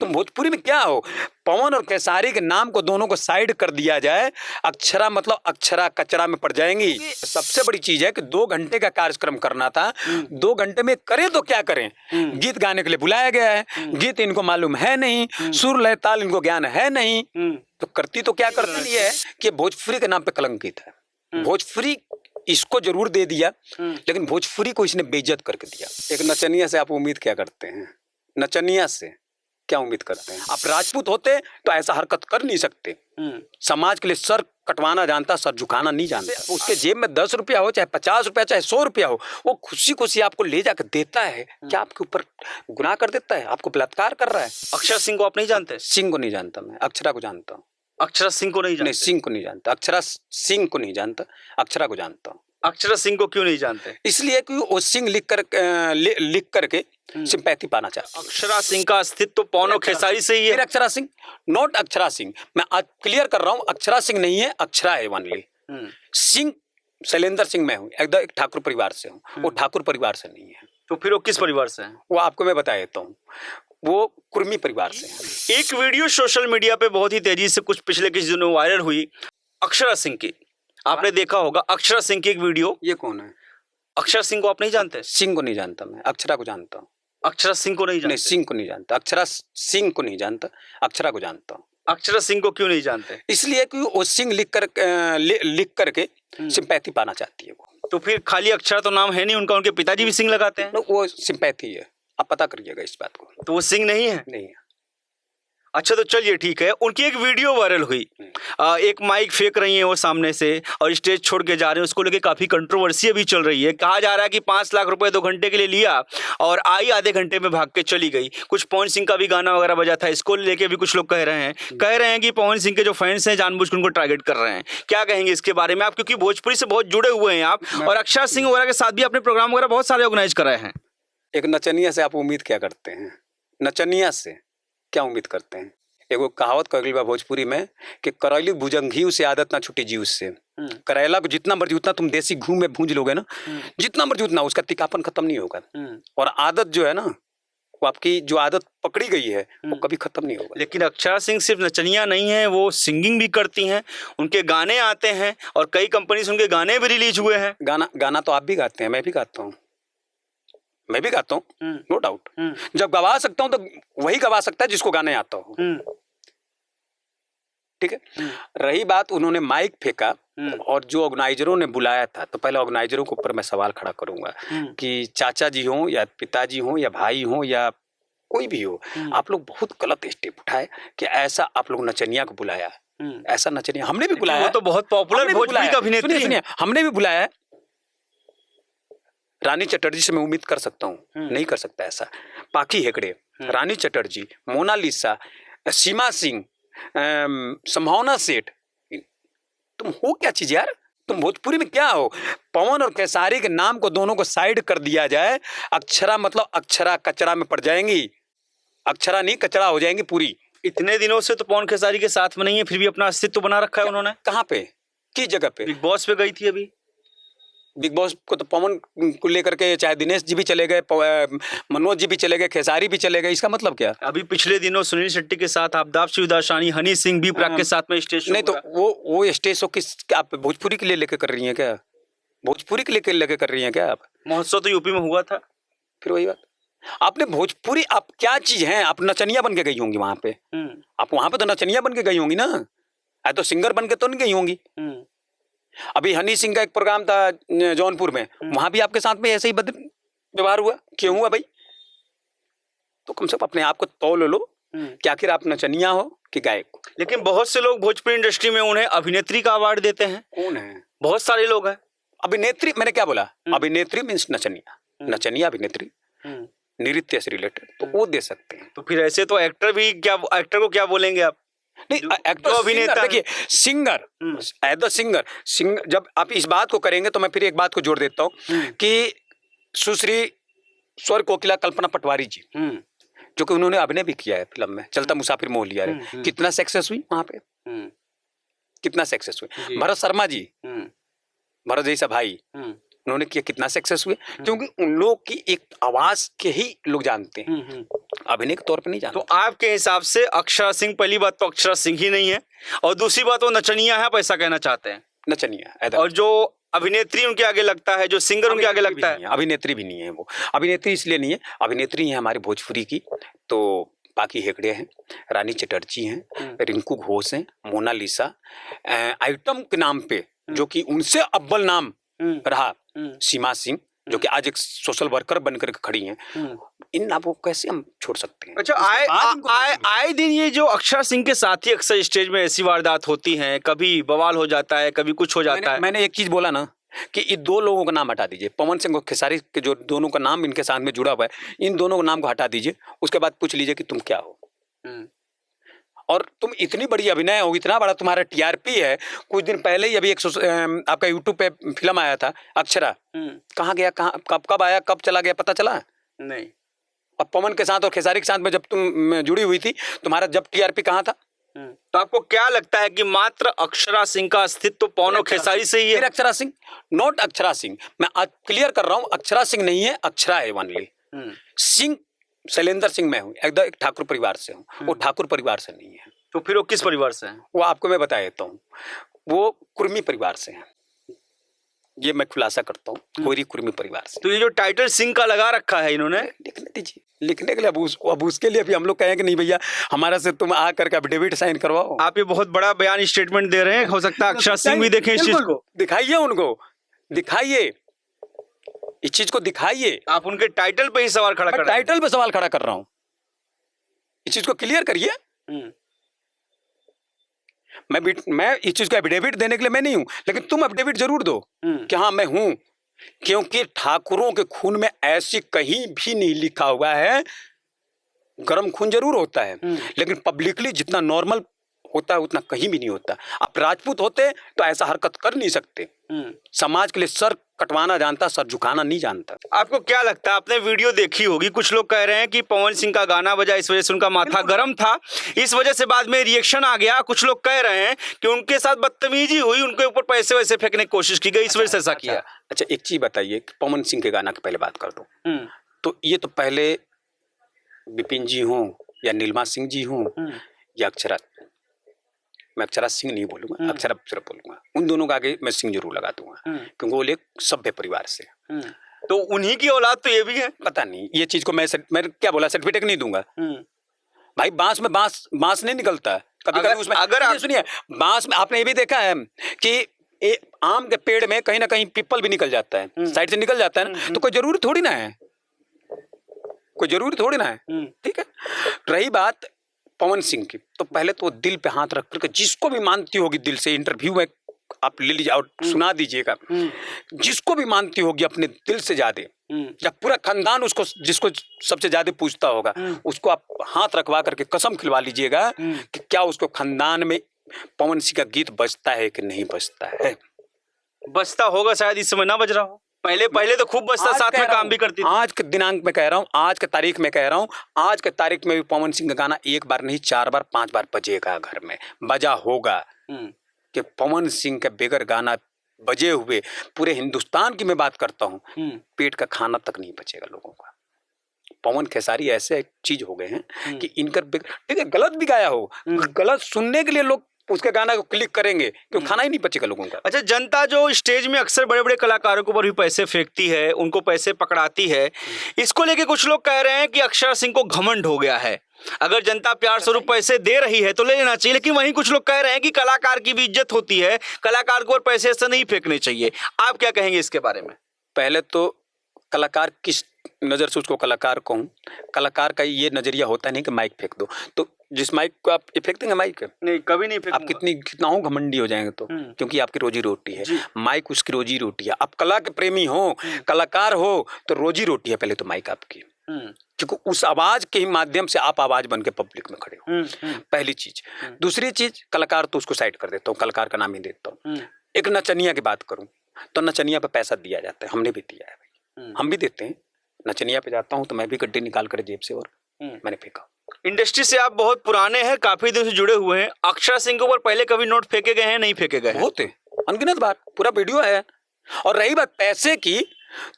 तुम भोजपुरी में क्या हो? पवन और खेसारी के नाम को दोनों को साइड कर दिया जाए, अक्षरा मतलब अक्षरा कचरा में पड़ जाएंगी। सबसे बड़ी चीज है कि 2 घंटे का कार्यक्रम करना था, 2 घंटे में करें तो क्या करें? गीत गाने के लिए बुलाया गया है, गीत इनको मालूम है नहीं, सुर लय ताल इनको ज्ञान है नहीं, तो करती तो क्या करती है कि भोजपुरी के नाम पे कलंकित है। भोजपुरी इसको जरूर दे दिया, लेकिन भोजपुरी को इसने बेइज्जत करके दिया। एक नचनिया से आप उम्मीद क्या करते हैं? नचनिया से क्या उम्मीद करते हैं? आप राजपूत होते तो ऐसा हरकत कर नहीं सकते। समाज के लिए सर कटवाना जानता, सर झुकाना नहीं जानता। उसके जेब में 10 रुपया हो, चाहे 50 रुपया, चाहे 100 रुपया हो, वो खुशी खुशी आपको ले जाकर देता है। क्या आपके ऊपर गुनाह कर देता है? आपको बलात्कार कर रहा है। अक्षरा सिंह को आप नहीं जानते? सिंह को नहीं जानता मैं, अक्षरा को जानता हूँ। अक्षरा सिंह को नहीं जानते? नहीं, सिंह को नहीं जानता। अक्षरा सिंह को नहीं जानता, अक्षरा को जानता हूँ। अक्षरा सिंह को क्यों नहीं जानते? इसलिए कि वो सिंह लिख करके सिंपैथी पाना चाहता है। अक्षरा सिंह का अस्तित्व तो पवन और खेसारी से ही है। अक्षरा सिंह, नॉट अक्षरा सिंह। मैं आज क्लियर कर रहा हूँ, अक्षरा सिंह नहीं है, अक्षरा है ओनली। सिंह शैलेंद्र सिंह मैं हूँ, एकदम एक ठाकुर परिवार से हूँ, वो ठाकुर परिवार से नहीं है। तो फिर वो किस परिवार से है? वो आपको मैं बता देता हूँ, वो कुर्मी परिवार से है। एक वीडियो सोशल मीडिया पे बहुत ही तेजी से कुछ पिछले कुछ दिनों वायरल हुई अक्षरा सिंह की, आपने देखा होगा। अक्षरा सिंह की एक वीडियो। ये कौन है? अक्षरा सिंह को आप नहीं जानते? सिंह को नहीं जानता मैं, अक्षरा को जानता हूँ। अक्षरा सिंह को नहीं जानते? नहीं, सिंह को नहीं जानता। अक्षरा सिंह को नहीं जानता, अक्षरा को जानता हूँ। अक्षरा सिंह को क्यों नहीं जानते? इसलिए कि वो सिंह लिख करके सिंपैथी पाना चाहती है वो। तो फिर खाली अक्षरा तो नाम है नहीं उनका, उनके पिताजी भी सिंह लगाते हैं। वो सिंपैथी है, आप पता करिएगा इस बात को। तो वो सिंह नहीं है? नहीं है। अच्छा, तो चलिए ठीक है। उनकी एक वीडियो वायरल हुई, एक माइक फेंक रही है वो सामने से और स्टेज छोड़ के जा रहे हैं। उसको लेके काफ़ी कंट्रोवर्सी अभी चल रही है। कहा जा रहा है कि 5 लाख रुपए 2 घंटे के लिए लिया और आई आधे घंटे में भाग के चली गई। कुछ पवन सिंह का भी गाना वगैरह बजा था, इसको लेके भी कुछ लोग कह रहे हैं कि पवन सिंह के जो फैंस हैं जानबूझ के उनको टारगेट कर रहे हैं। क्या कहेंगे इसके बारे में आप, क्योंकि भोजपुरी से बहुत जुड़े हुए हैं आप, और अक्षरा सिंह वगैरह के साथ भी अपने प्रोग्राम वगैरह बहुत सारे ऑर्गेनाइज कराए हैं। एक नचनिया से आप उम्मीद क्या करते हैं? नचनिया से क्या उम्मीद करते हैं? एगो कहावत कर बा भोजपुरी में कि करैली भुजंघी से आदत ना छूटी जीव से। करेला को जितना मर्जी उतना तुम देसी घी में भूंज लोगे ना, जितना मर्जी उतना उसका तीखापन खत्म नहीं होगा। और आदत जो है ना, वो आपकी जो आदत पकड़ी गई है वो कभी खत्म नहीं होगा। लेकिन अक्षरा सिंह सिर्फ नचनिया नहीं है, वो सिंगिंग भी करती हैं, उनके गाने आते हैं और कई कंपनी से उनके गाने भी रिलीज हुए हैं। गाना तो आप भी गाते हैं, मैं भी गाता हूँ, नो डाउट। जब गवा सकता हूँ तो वही गवा सकता है जिसको गाने आता हो। ठीक है। रही बात उन्होंने माइक फेंका और जो ऑर्गेनाइजरों ने बुलाया था, तो पहले ऑर्गेनाइजरों के ऊपर मैं सवाल खड़ा करूंगा कि चाचा जी हो या पिताजी हो या भाई हो या कोई भी हो, आप लोग बहुत गलत स्टेप उठाए कि ऐसा आप लोग नचनिया को बुलाया। ऐसा नचनिया हमने भी बुलाया, वो तो बहुत पॉपुलर भोजपुरी का अभिनेत्री है। हमने भी बुलाया है। रानी चटर्जी से मैं उम्मीद कर सकता हूँ? नहीं कर सकता ऐसा। पाखी हेगड़े, रानी चटर्जी, मोनालिसा, सीमा सिंह, संभावना सेठ, तुम हो क्या चीज यार? तुम भोजपुरी में क्या हो? पवन और खेसारी के नाम को दोनों को साइड कर दिया जाए, अक्षरा मतलब अक्षरा कचरा में पड़ जाएंगी। अक्षरा नहीं, कचरा हो जाएंगी पूरी। इतने दिनों से तो पवन खेसारी के साथ में नहीं है, फिर भी अपना अस्तित्व बना रखा है उन्होंने। कहाँ पे, किस जगह पे? बिग बॉस पे गई थी अभी। बिग बॉस को तो पवन को लेकर के चाहे दिनेश जी भी चले गए, मनोज जी भी चले गए, खेसारी भी चले गए, इसका मतलब क्या? अभी पिछले दिनों सुनील शेट्टी के साथ आबदाब शिवदासानी, हनी सिंह भी प्राग के साथ में स्टेज शो। नहीं, तो वो स्टेज शो किस आप भोजपुरी के लिए लेके कर रही हैं क्या? भोजपुरी के लिए लेके कर रही हैं क्या आप? महोत्सव तो यूपी में हुआ था। फिर वही बात, आपने भोजपुरी, आप क्या चीज हैं? आप नचनिया बन के गई होंगी वहां पे। आप वहां पे तो नचनिया बन के गई होंगी ना, तो सिंगर बन के तो नहीं गई होंगी। अभी हनी सिंह का एक प्रोग्राम था जौनपुर में, वहां भी आपके साथ में ऐसे ही व्यवहार हुआ। क्यों हुआ भाई? तो कम से कम अपने आप को तौल लो कि आखिर आप नचनिया हो कि गायक। लेकिन बहुत से लोग भोजपुरी इंडस्ट्री में उन्हें अभिनेत्री का अवार्ड देते हैं। कौन है? बहुत सारे लोग हैं। अभिनेत्री, मैंने क्या बोला? अभिनेत्री मीन्स नचनिया, नचनिया अभिनेत्री, नृत्य से रिलेटेड, तो वो दे सकते हैं। तो फिर ऐसे तो एक्टर भी क्या, एक्टर को क्या बोलेंगे आप? नहीं, एक्टर अभिनेता, देखिए सिंगर, एज द सिंगर, जब आप इस बात को करेंगे तो मैं फिर एक बात को जोड़ देता हूँ कि सुश्री स्वर कोकिला कल्पना पटवारी जी, जो कि उन्होंने अभिनय भी किया है फिल्म में चलता मुसाफिर मोह लिया है, कितना सक्सेस हुई वहां पे, कितना सक्सेस हुई। भरत शर्मा जी, भरत जैसा भाई, उन्होंने किया, कितना सक्सेस हुए, क्योंकि उन लोग की एक आवाज के ही लोग जानते हैं, अभिनय के तौर पे नहीं जानते। तो आपके हिसाब से अक्षरा सिंह, पहली बात तो अक्षरा सिंह ही नहीं है, और दूसरी बात वो नचनिया है, पैसा कहना चाहते हैं, नचनिया। और जो अभिनेत्री उनके आगे लगता है, जो सिंगर उनके आगे लगता है, अभिनेत्री भी नहीं है वो। अभिनेत्री इसलिए नहीं है, अभिनेत्री है हमारी भोजपुरी की, तो बाकी हेगड़े हैं, रानी चटर्जी हैं, रिंकू घोष हैं, मोनालिसा, आइटम के नाम पे जो कि उनसे अव्वल नाम रहा, सीमा सिंह, जो कि आज एक सोशल वर्कर बनकर खड़ी हैं, इन नामों को कैसे हम छोड़ सकते हैं? अच्छा, आए दिन ये जो अक्षरा सिंह के साथ ही अक्सर स्टेज में ऐसी वारदात होती हैं, कभी बवाल हो जाता है, कभी कुछ हो जाता है। मैंने एक चीज बोला ना कि इन दो लोगों का नाम हटा दीजिए, पवन सिंह और खेसारी के जो दोनों का नाम इनके साथ में जुड़ा हुआ है, इन दोनों का नाम को हटा दीजिए, उसके बाद पूछ लीजिए कि तुम क्या हो, और तुम इतनी बड़ी अभिनय हो, इतना बड़ा तुम्हारा टीआरपी है। कुछ दिन पहले ही अभी आपका यूट्यूब पे फिल्म आया था अक्षरा, कहाँ गया, कहाँ कब आया, कब चला गया, पता चला नहीं। अब पवन के साथ और खेसारी के साथ में जब तुम जुड़ी हुई थी, तुम्हारा जब टीआरपी कहाँ था? तो आपको क्या लगता है कि मात्र अक्षरा सिंह का अस्तित्व तो पवन और खेसारी से ही है? अक्षरा सिंह, नॉट अक्षरा सिंह, मैं आज क्लियर कर रहा हूँ, अक्षरा सिंह नहीं है, अक्षरा है ओनली। सिंह शैलेंद्र सिंह मैं हूँ, एकदम एक ठाकुर परिवार से हूँ, वो ठाकुर परिवार से नहीं है। तो फिर वो किस परिवार से है? वो आपको मैं बता देता हूँ, वो कुर्मी परिवार से हैं, ये मैं खुलासा करता हूँ, कोरी कुर्मी परिवार से। तो ये जो टाइटल सिंह का लगा रखा है इन्होंने, लिखने दीजिए, लिखने के लिए अब उसके लिए भी हम लोग कहें कि नहीं भैया हमारा से तुम आ करके एफिडेविट साइन करवाओ। आप ये बहुत बड़ा बयान स्टेटमेंट दे रहे हैं, हो सकता है अक्षरा सिंह भी देखें इस चीज को। दिखाइए उनको, दिखाइए इस चीज को, दिखाइए। आप उनके टाइटल पे ही सवाल खड़ा कर रहे हैं। टाइटल पे सवाल खड़ा कर रहा हूँ, इस चीज को क्लियर करिए। मैं इस चीज को एफिडेविट देने के लिए मैं नहीं हूं, लेकिन तुम एफिडेविट जरूर दो कि हाँ मैं हूं, क्योंकि ठाकुरों के खून में ऐसी कहीं भी नहीं लिखा हुआ है। गर्म खून जरूर होता है, लेकिन पब्लिकली जितना नॉर्मल होता है उतना कहीं भी नहीं होता। आप राजपूत होते तो ऐसा हरकत कर नहीं सकते। समाज के लिए सर कटवाना जानता, सर झुकाना नहीं जानता। आपको क्या लगता है, आपने वीडियो देखी होगी, कुछ लोग कह रहे हैं कि पवन सिंह का गाना बजा, इस वजह से उनका माथा गर्म था, इस वजह से बाद में रिएक्शन आ गया। कुछ लोग कह रहे हैं कि उनके साथ बदतमीजी हुई, उनके ऊपर पैसे वैसे फेंकने की कोशिश की गई, इस वजह से ऐसा किया। अच्छा एक चीज बताइए, पवन सिंह के गाना की पहले बात कर दो, तो ये तो पहले विपिन जी हों या नीलमा सिंह जी हों या अक्षरा, मैं अक्षरा सिंह नहीं बोलूंगा, अक्षरा बोलूंगा, उन दोनों का आगे मैं सिंह जरूर लगा दूंगा, क्योंकि वो लोग सभ्य परिवार से। तो उन्हीं की औलाद तो ये भी है। पता नहीं ये चीज को मैं क्या बोला, सर्टिफिकेट नहीं दूंगा भाई। बांस में बांस नहीं निकलता कभी कभी उसमें। अगर सुनिए, बांस में आपने ये भी देखा है कि आम के पेड़ में कहीं ना कहीं पीपल भी निकल जाता है, साइड से निकल जाता है ना, तो कोई जरूरी थोड़ी ना है, कोई जरूरी थोड़ी ना है। ठीक है, रही बात पवन सिंह की, तो पहले तो वो दिल पे हाथ रख करके जिसको भी मानती होगी दिल से, इंटरव्यू में आप ले लीजिए और सुना दीजिएगा, जिसको भी मानती होगी अपने दिल से ज्यादा, या पूरा खानदान उसको जिसको सबसे ज्यादा पूछता होगा, उसको आप हाथ रखवा करके कसम खिलवा लीजिएगा कि क्या उसको खानदान में पवन सिंह का गीत बजता है कि नहीं बजता है। बजता होगा, शायद इस समय ना बज रहा हो, पहले तो खूब बजता, साथ में काम भी करती थी। आज के दिनांक में कह रहा हूँ, आज के तारीख में कह रहा हूँ, आज के तारीख में भी पवन सिंह का गाना एक बार नहीं 4 बार 5 बार बजेगा, घर में बजा होगा। कि पवन सिंह का बेगर गाना बजे हुए पूरे हिंदुस्तान की मैं बात करता हूँ, पेट का खाना तक नहीं बचेगा लोगों का। पवन खेसारी ऐसे चीज हो गए हैं कि इनका ठीक है, गलत भी गाया हो, गलत सुनने के लिए लोग उसके गाना को क्लिक करेंगे, क्योंकि खाना ही नहीं बचेगा लोगों का। अच्छा, जनता जो स्टेज में अक्सर बड़े बड़े कलाकारों के ऊपर भी पैसे फेंकती है, उनको पैसे पकड़ाती है, इसको लेके कुछ लोग कह रहे हैं कि अक्षरा सिंह को घमंड हो गया है। अगर जनता प्यार स्वरूप पैसे दे रही है तो ले लेना चाहिए, लेकिन वहीं कुछ लोग कह रहे हैं कि कलाकार की भी इज्जत होती है, कलाकार को और पैसे ऐसे नहीं फेंकने चाहिए। आप क्या कहेंगे इसके बारे में? पहले तो कलाकार किस नजर से उसको कलाकार कहूँ, कलाकार का ये नजरिया होता नहीं कि माइक फेंक दो, तो जिस माइक को आप फेंक देंगे, माइक नहीं कभी नहीं फेंकूंगा। आप कितना हो घमंडी हो जाएंगे तो, क्योंकि आपकी रोजी रोटी है, माइक उसकी रोजी रोटी है। आप कला के प्रेमी हो, कलाकार हो, तो रोजी रोटी है पहले तो माइक आपकी, क्योंकि उस आवाज के ही माध्यम से आप आवाज बन के पब्लिक में खड़े हो, पहली चीज। दूसरी चीज, कलाकार तो उसको साइड कर देता हूँ, कलाकार का नाम ही देता हूँ। एक नचनिया की बात करूँ तो नचनिया पे पैसा दिया जाता है, हमने भी दिया है भाई, हम भी देते हैं। नचनिया पे जाता हूँ तो मैं भी गड्ढे निकाल कर जेब से और मैंने फेंका। इंडस्ट्री से आप बहुत पुराने हैं, काफी दिन से जुड़े हुए हैं, अक्षरा सिंह के ऊपर पहले कभी नोट फेंके गए हैं, नहीं फेंके गए हैं? बहुत है, अनगिनत बार, पूरा वीडियो है, और रही बात पैसे की,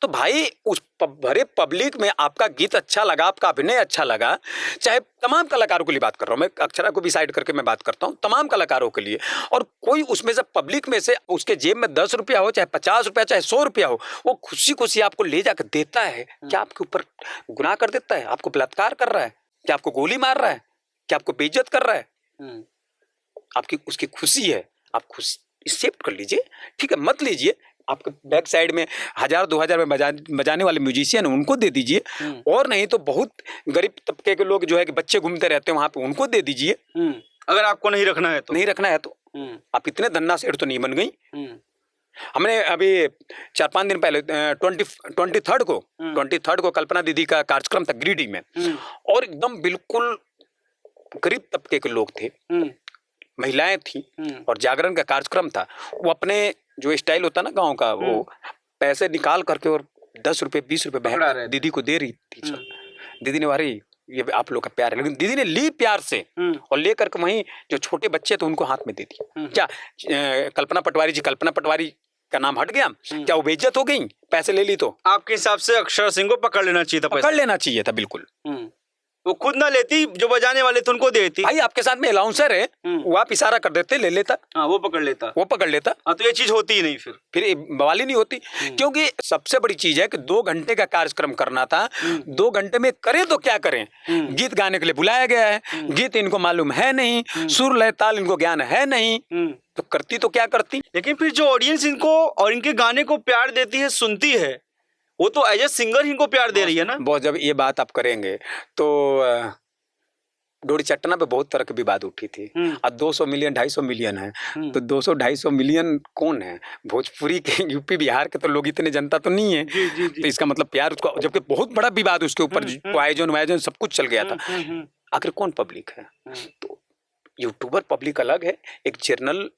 तो भाई उस भरे पब्लिक में आपका गीत अच्छा लगा, आपका अभिनय अच्छा लगा, चाहे तमाम कलाकारों के लिए बात कर रहा हूँ मैं, अक्षरा को भी साइड करके मैं बात करता हूँ, तमाम कलाकारों के लिए, और कोई उसमें से पब्लिक में से उसके जेब में 10 रुपया हो, चाहे 50 रुपया, चाहे 100 रुपया हो, वो खुशी खुशी आपको ले जाकर देता है, क्या आपके ऊपर गुनाह कर देता है? आपको बलात्कार कर रहा है? क्या आपको गोली मार रहा है? क्या आपको बेइज्जत कर रहा है? आपकी उसकी खुशी है, आप खुशी एक्सेप्ट कर लीजिए, ठीक है, मत लीजिए। आपके बैक साइड में 1000-2000 में बजाने वाले म्यूजिशियन उनको दे दीजिए, और नहीं तो बहुत गरीब तबके के लोग जो है कि बच्चे घूमते रहते हैं वहां पे, उनको दे दीजिए। अगर आपको नहीं रखना है तो नहीं रखना है तो आप इतने धन्ना सेठ तो नहीं बन गई। हमने अभी 4-5 दिन पहले 23rd को कल्पना दीदी का कार्यक्रम था गिरिडीह में, और एकदम बिल्कुल गरीब तबके के लोग थे, महिलाएं थी, और जागरण का कार्यक्रम था। वो अपने जो स्टाइल होता ना गांव का, वो पैसे निकाल करके और 10 रुपए 20 रुपए दीदी को दे रही थी। दीदी ने भाई ये आप लोग का प्यार है, लेकिन दीदी ने ली प्यार से और लेकर के वहीं जो छोटे बच्चे थे उनको हाथ में दे दिया। क्या कल्पना पटवारी का नाम हट गया? क्या वो बेइज्जत हो गई? पैसे ले ली तो? आपके हिसाब से अक्षरा सिंह को पकड़ लेना चाहिए था? पकड़ लेना चाहिए था बिल्कुल। वो खुद ना लेती, जो बजाने वाले थे उनको देती। भाई आपके साथ में अलाउंसर है, वो आप इशारा कर देते, ले लेता। हाँ, वो पकड़ लेता। हाँ, तो ये चीज होती ही नहीं, फिर बवाली नहीं होती। क्योंकि सबसे बड़ी चीज है कि 2 घंटे का कार्यक्रम करना था, 2 घंटे में करें तो क्या करें? गीत गाने के लिए बुलाया गया है, गीत इनको मालूम है नहीं, सुर लय ताल इनको ज्ञान है नहीं, तो करती तो क्या करती? लेकिन फिर जो ऑडियंस इनको और इनके गाने को प्यार देती है, सुनती है, वो तो एज ए सिंगर इनको प्यार दे रही है ना। बहुत, जब ये बात आप करेंगे तो डोरी चट्टना पे बहुत तरह की विवाद उठी थी। अब 200 मिलियन 250 मिलियन है, तो 200-250 मिलियन कौन है? भोजपुरी के, यूपी बिहार के तो लोग इतने जनता तो नहीं है। तो इसका मतलब प्यार उसको, जबकि बहुत बड़ा विवाद उसके ऊपर आयोजन सब कुछ चल गया था। आखिर कौन पब्लिक है? तो यूट्यूबर पब्लिक अलग है, एक जर्नल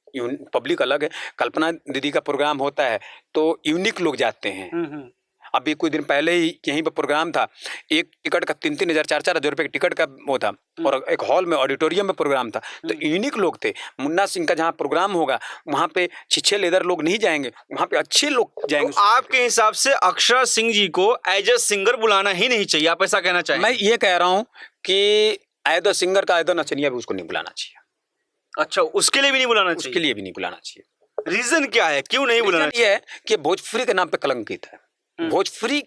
पब्लिक अलग है। कल्पना दीदी का प्रोग्राम होता है तो यूनिक लोग जाते हैं। अभी कुछ दिन पहले ही यहीं पर प्रोग्राम था, एक टिकट का 3-3 हज़ार 4-4 हज़ार रुपये टिकट का वो था, और एक हॉल में ऑडिटोरियम में प्रोग्राम था, तो यूनिक लोग थे। मुन्ना सिंह का जहाँ प्रोग्राम होगा वहाँ पे 6 लेदर लोग नहीं जाएंगे, वहाँ पे अच्छे लोग जाएंगे। तो आपके हिसाब से अक्षरा सिंह जी को एज ए सिंगर बुलाना ही नहीं चाहिए, आप ऐसा कहना चाहिए? मैं ये कह रहा हूँ कि एज अ सिंगर का एज अ नचनिया भी उसको नहीं बुलाना चाहिए। अच्छा, उसके लिए भी नहीं बुलाना चाहिए? उसके लिए भी नहीं बुलाना चाहिए। रीजन क्या है, क्यों नहीं बुलाना चाहिए? ये है कि भोजपुरी के नाम पे कलंकित है। भोजपुरी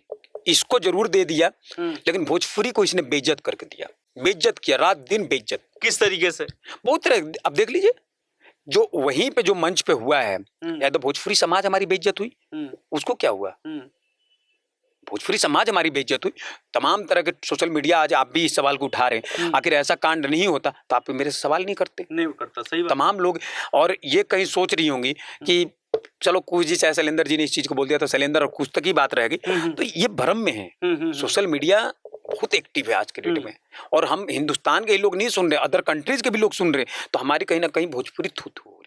इसको जरूर दे दिया, लेकिन भोजपुरी को इसने बेइज्जत करके दिया, बेइज्जत किया, रात दिन बेइज्जत। किस तरीके से? बहुत तरह। अब देख लीजिए, जो वहीं पे जो मंच पे हुआ है, या तो भोजपुरी समाज हमारी बेइज्जत हुई, उसको क्या हुआ? भोजपुरी समाज हमारी बेइज्जत हुई। तमाम तरह के सोशल मीडिया, आज आप भी इस सवाल को उठा रहे हैं, आखिर ऐसा कांड नहीं होता तो आप मेरे से सवाल नहीं करते? नहीं करता, सही बात। तमाम लोग, और ये कहीं सोच रही होंगी कि चलो कुछ जी, चाहे शैलेंद्र जी ने इस चीज को बोल दिया तो शैलेंद्र और कुछ तक ही बात रहेगी, तो ये भ्रम में है। सोशल मीडिया बहुत एक्टिव है आज के डेट में, और हम हिंदुस्तान के ही लोग नहीं सुन रहे, अदर कंट्रीज के भी लोग सुन रहे, तो हमारी कहीं ना कहीं भोजपुरी थू थू